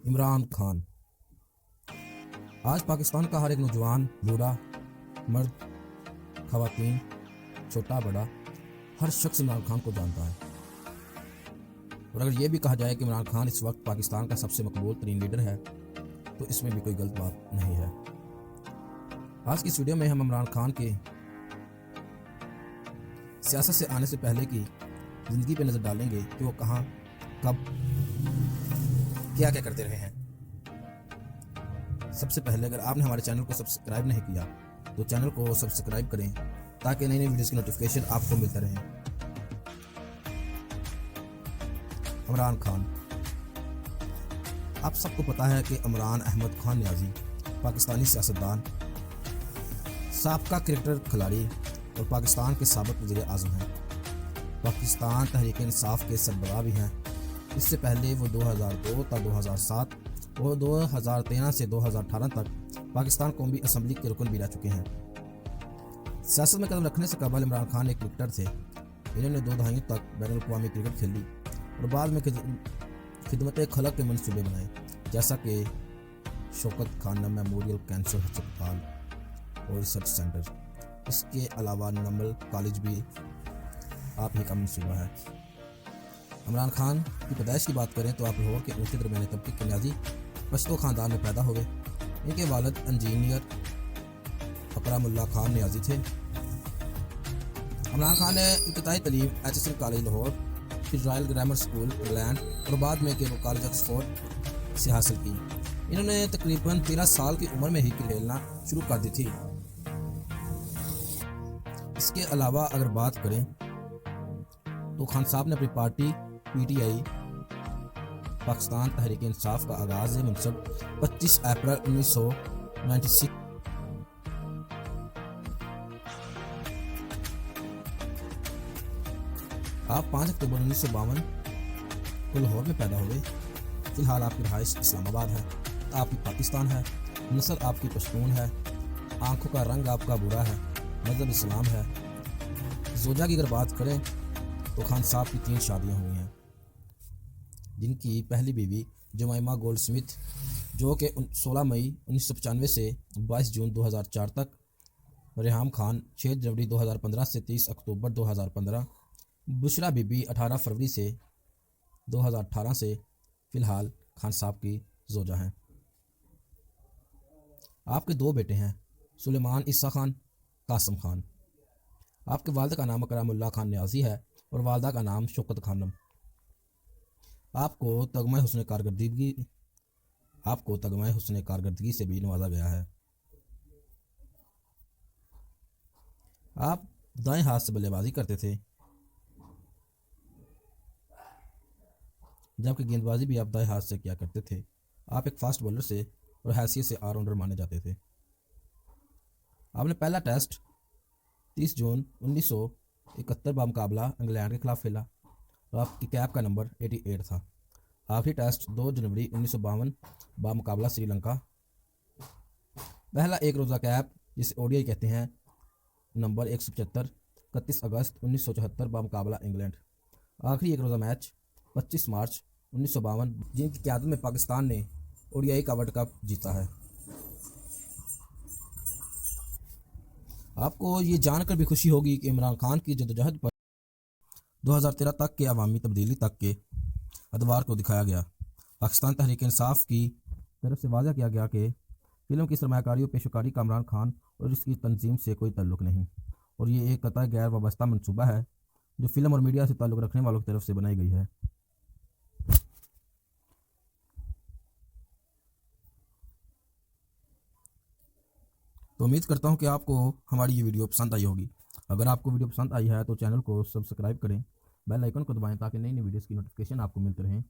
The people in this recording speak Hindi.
इमरान खान। आज पाकिस्तान का हर एक नौजवान, बूढ़ा, मर्द, खवातीन, छोटा बड़ा, हर शख्स इमरान खान को जानता है। और अगर ये भी कहा जाए कि इमरान खान इस वक्त पाकिस्तान का सबसे मकबूल तरीन लीडर है तो इसमें भी कोई गलत बात नहीं है। आज की इस वीडियो में हम इमरान खान के सियासत से आने से पहले की ज़िंदगी पे नज़र डालेंगे कि वो कहाँ, कब, क्या क्या करते रहे हैं। सबसे पहले अगर आपने हमारे चैनल को सब्सक्राइब नहीं किया तो चैनल को सब्सक्राइब करें ताकि नई नई वीडियोज़ की नोटिफिकेशन आपको मिलता रहे। इमरान खान, आप सबको पता है कि इमरान अहमद खान न्याजी पाकिस्तानी सियासतदान, साबका क्रिकेटर खिलाड़ी और पाकिस्तान के साबिक वज़ीर आज़म हैं। पाकिस्तान तहरीक इंसाफ के सरबराह भी हैं। इससे पहले वो 2002 तक 2007 और 2013 से 2018 तक पाकिस्तान कौमी असम्बली के रुकन भी रह चुके हैं। सियासत में कदम रखने से कबल इमरान खान एक क्रिकेटर थे। इन्होंने 2 दहाइयों तक बैनुल अक़वामी क्रिकेट खेली और बाद में खिदमत खलक के मंसूबे बनाए, जैसा कि शौकत खान मेमोरियल कैंसर अस्पताल और रिसर्च सेंटर। इसके अलावा नमल कॉलेज भी आप ही का मंसूबा है। इमरान खान की पैदाइश की बात करें तो आप लाहौर के ऊँचे दरमियाने तबके के न्याजी पश्तो ख़ानदान में पैदा हुए। इनके वालिद इंजीनियर अकरामुल्लाह खान न्याजी थे। इमरान खान ने इब्तिदाई तलीम HSL कॉलेज लाहौर, फिर रॉयल ग्रामर स्कूल इंग्लैंड और बाद में केरो कॉलेज ऑक्सफोर्ड से हासिल की। इन्होंने तकरीबन 13 साल की उम्र में ही खेलना शुरू कर दी थी। इसके अलावा अगर बात करें तो खान साहब ने अपनी पार्टी PTI पाकिस्तान तहरीक इंसाफ का आगाज़ मनसब 25 अप्रैल 1996 आप 5 अक्टूबर 1952 को लाहौर में पैदा हुए। फिलहाल आपकी रहाइश इस्लामाबाद है, आपकी पाकिस्तान है, नस्ल आपकी पश्तून है, आंखों का रंग आपका भूरा है, मज़हब इस्लाम है। जोजा की अगर बात करें तो खान साहब की 3 शादियां हुई हैं, जिनकी पहली बीवी जुमैमा गोल्डस्मिथ जो कि 16 मई 1995 से 22 जून 2004 तक, रेहाम खान 6 जनवरी 2015 से 30 अक्टूबर 2015, बुशरा बीबी 18 फरवरी से 2018 से फ़िलहाल खान साहब की जोजा हैं। आपके 2 बेटे हैं, सुलेमान ईसा खान, कासम खान। आपके वालिद का नाम अकरामुल्लाह खान न्याजी है और वालदा का नाम शौकत खानम। आपको तगमा हुस्न कारकर्दगी से भी नवाजा गया है। आप दाएं हाथ से बल्लेबाजी करते थे, जबकि गेंदबाजी भी आप दाएं हाथ से किया करते थे। आप एक फास्ट बॉलर से और हैसियत से ऑलराउंडर माने जाते थे। आपने पहला टेस्ट 30 जून 1971 बामुकाबला इंग्लैंड के खिलाफ खेला और आपकी कैप का नंबर 88 था। आखिरी टेस्ट 2 जनवरी 1952 बामुकाबला श्रीलंका। पहला एक रोज़ा कैप जिसे ODI कहते हैं नंबर 175 31 अगस्त 1974 बामुकाबला इंग्लैंड। आखिरी एक रोज़ा मैच 25 मार्च 1952 जिनकी क़यादत में पाकिस्तान ने ODI का वर्ल्ड कप जीता है। आपको ये जानकर भी खुशी होगी कि इमरान खान की जद्दोजहद पर 2013 तक के अवामी तब्दीली तक के अदवार को दिखाया गया। पाकिस्तान तहरीक इंसाफ की तरफ से वाज़ा किया गया कि फ़िल्म की सरमायाकारी और पेशकारी का इमरान खान और इसकी तंजीम से कोई ताल्लुक़ नहीं और ये एक कतई गैर वाबस्ता मनसूबा है जो फ़िल्म और मीडिया से ताल्लुक़ रखने वालों की तरफ से बनाई गई है। तो उम्मीद करता हूँ कि आपको हमारी ये वीडियो पसंद आई होगी। अगर आपको वीडियो पसंद आई है तो चैनल को सब्सक्राइब करें, बेल आइकन को दबाएं ताकि नई नई वीडियोज़ की नोटिफिकेशन आपको मिलते रहें।